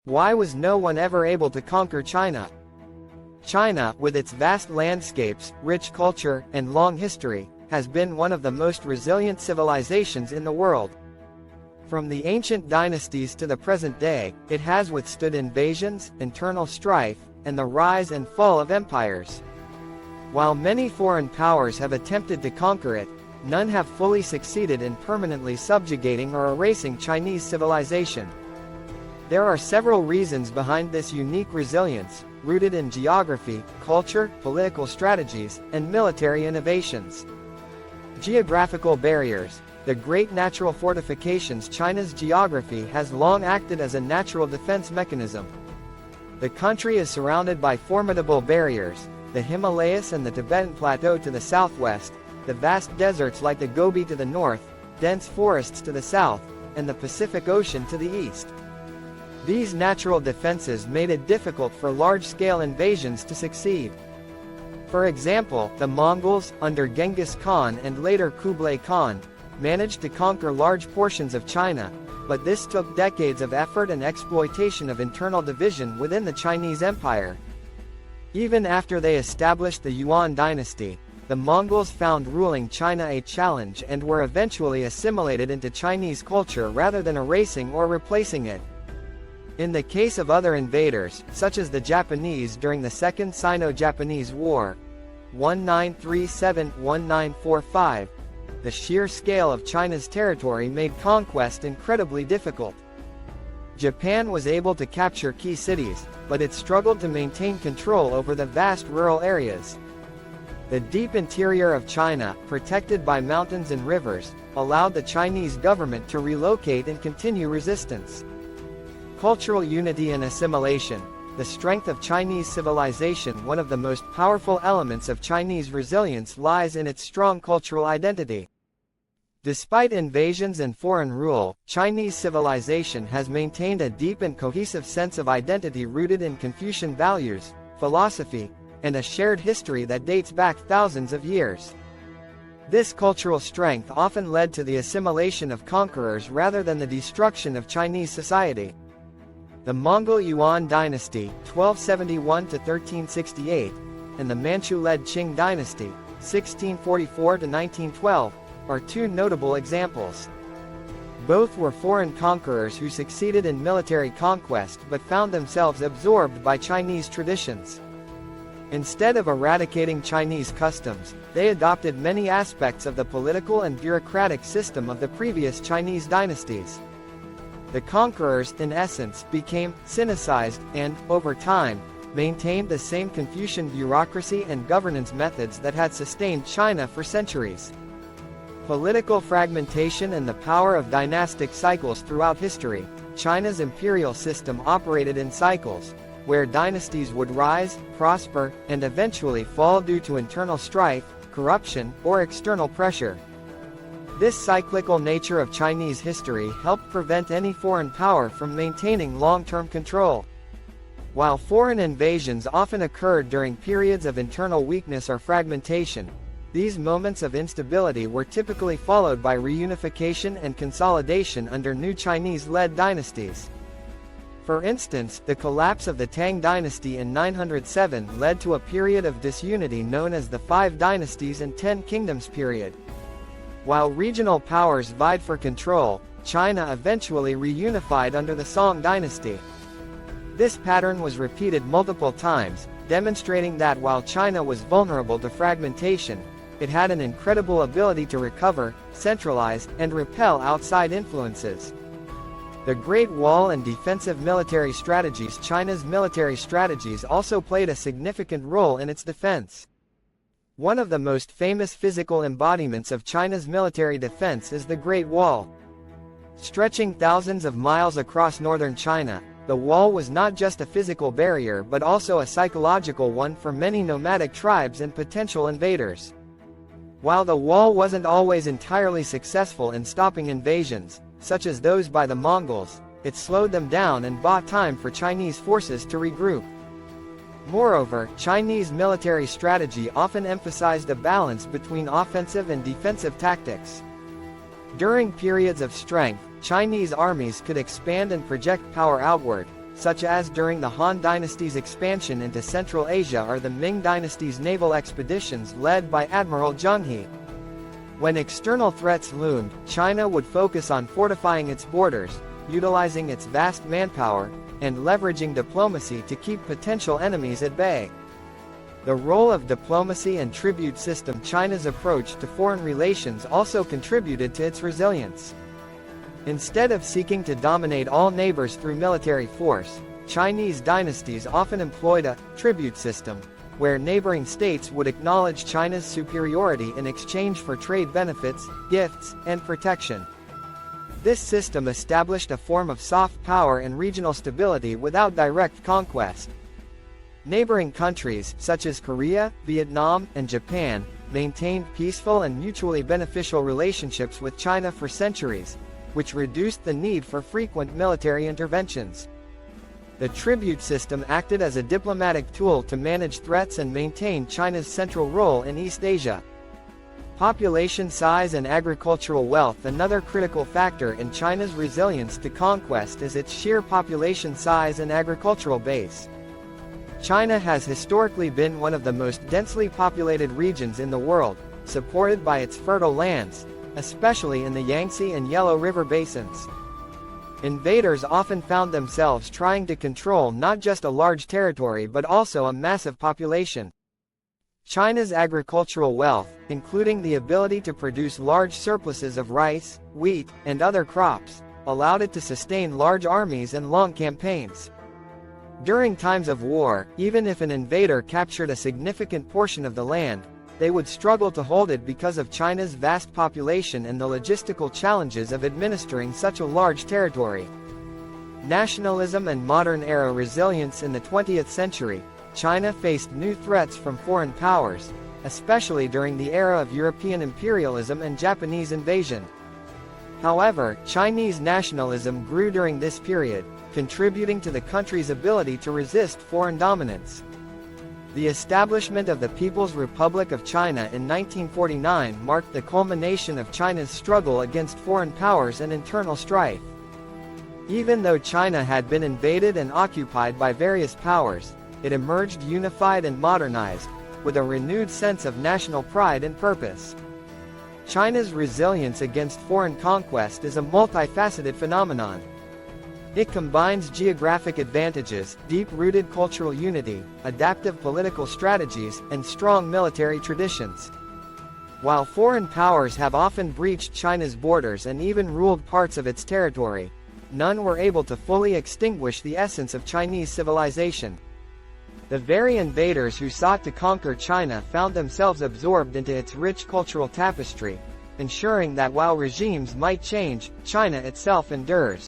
Why was no one ever able to conquer China? China, with its vast landscapes, rich culture, and long history, has been one of the most resilient civilizations in the world. From the ancient dynasties to the present day, it has withstood invasions, internal strife, and the rise and fall of empires. While many foreign powers have attempted to conquer it, none have fully succeeded in permanently subjugating or erasing Chinese civilization. There are several reasons behind this unique resilience, rooted in geography, culture, political strategies, and military innovations. Geographical barriers. The great natural fortifications. China's geography has long acted as a natural defense mechanism. The country is surrounded by formidable barriers: the Himalayas and the Tibetan Plateau to the southwest, the vast deserts like the Gobi to the north, dense forests to the south, and the Pacific Ocean to the east. These natural defenses made it difficult for large-scale invasions to succeed. For example, the Mongols, under Genghis Khan and later Kublai Khan, managed to conquer large portions of China, but this took decades of effort and exploitation of internal division within the Chinese Empire. Even after they established the Yuan dynasty, the Mongols found ruling China a challenge and were eventually assimilated into Chinese culture rather than erasing or replacing it. In the case of other invaders, such as the Japanese during the Second Sino-Japanese War, 1937–1945, the sheer scale of China's territory made conquest incredibly difficult. Japan was able to capture key cities, but it struggled to maintain control over the vast rural areas. The deep interior of China, protected by mountains and rivers, allowed the Chinese government to relocate and continue resistance. Cultural unity and assimilation. The strength of Chinese civilization. One of the most powerful elements of Chinese resilience lies in its strong cultural identity. Despite invasions and foreign rule, Chinese civilization has maintained a deep and cohesive sense of identity rooted in Confucian values, philosophy, and a shared history that dates back thousands of years. This cultural strength often led to the assimilation of conquerors rather than the destruction of Chinese society. The Mongol Yuan dynasty, 1271–1368, and the Manchu-led Qing dynasty, 1644–1912, are two notable examples. Both were foreign conquerors who succeeded in military conquest but found themselves absorbed by Chinese traditions. Instead of eradicating Chinese customs, they adopted many aspects of the political and bureaucratic system of the previous Chinese dynasties. The conquerors, in essence, became Sinicized and, over time, maintained the same Confucian bureaucracy and governance methods that had sustained China for centuries. Political fragmentation and the power of dynastic cycles throughout history. China's imperial system operated in cycles, where dynasties would rise, prosper, and eventually fall due to internal strife, corruption, or external pressure. This cyclical nature of Chinese history helped prevent any foreign power from maintaining long-term control. While foreign invasions often occurred during periods of internal weakness or fragmentation, these moments of instability were typically followed by reunification and consolidation under new Chinese-led dynasties. For instance, the collapse of the Tang dynasty in 907 led to a period of disunity known as the Five Dynasties and Ten Kingdoms period. While regional powers vied for control, China eventually reunified under the Song dynasty. This pattern was repeated multiple times, demonstrating that while China was vulnerable to fragmentation, it had an incredible ability to recover, centralize, and repel outside influences. The Great Wall and defensive military strategies. China's military strategies also played a significant role in its defense. One of the most famous physical embodiments of China's military defense is the Great Wall. Stretching thousands of miles across northern China, the wall was not just a physical barrier but also a psychological one for many nomadic tribes and potential invaders. While the wall wasn't always entirely successful in stopping invasions, such as those by the Mongols, it slowed them down and bought time for Chinese forces to regroup. Moreover, Chinese military strategy often emphasized a balance between offensive and defensive tactics. During periods of strength, Chinese armies could expand and project power outward, such as during the Han Dynasty's expansion into Central Asia or the Ming Dynasty's naval expeditions led by Admiral Zheng He. When external threats loomed, China would focus on fortifying its borders, utilizing its vast manpower, and leveraging diplomacy to keep potential enemies at bay. The role of diplomacy and tribute system. China's approach to foreign relations also contributed to its resilience. Instead of seeking to dominate all neighbors through military force, Chinese dynasties often employed a tribute system, where neighboring states would acknowledge China's superiority in exchange for trade benefits, gifts, and protection. This system established a form of soft power and regional stability without direct conquest. Neighboring countries, such as Korea, Vietnam, and Japan, maintained peaceful and mutually beneficial relationships with China for centuries, which reduced the need for frequent military interventions. The tribute system acted as a diplomatic tool to manage threats and maintain China's central role in East Asia. Population size and agricultural wealth. Another critical factor in China's resilience to conquest is its sheer population size and agricultural base. China has historically been one of the most densely populated regions in the world, supported by its fertile lands, especially in the Yangtze and Yellow River basins. Invaders often found themselves trying to control not just a large territory but also a massive population. China's agricultural wealth, including the ability to produce large surpluses of rice, wheat, and other crops, allowed it to sustain large armies and long campaigns. During times of war, even if an invader captured a significant portion of the land, they would struggle to hold it because of China's vast population and the logistical challenges of administering such a large territory. Nationalism and modern-era resilience. In the 20th century, China faced new threats from foreign powers, especially during the era of European imperialism and Japanese invasion. However, Chinese nationalism grew during this period, contributing to the country's ability to resist foreign dominance. The establishment of the People's Republic of China in 1949 marked the culmination of China's struggle against foreign powers and internal strife. Even though China had been invaded and occupied by various powers, it emerged unified and modernized, with a renewed sense of national pride and purpose. China's resilience against foreign conquest is a multifaceted phenomenon. It combines geographic advantages, deep-rooted cultural unity, adaptive political strategies, and strong military traditions. While foreign powers have often breached China's borders and even ruled parts of its territory, none were able to fully extinguish the essence of Chinese civilization. The very invaders who sought to conquer China found themselves absorbed into its rich cultural tapestry, ensuring that while regimes might change, China itself endures.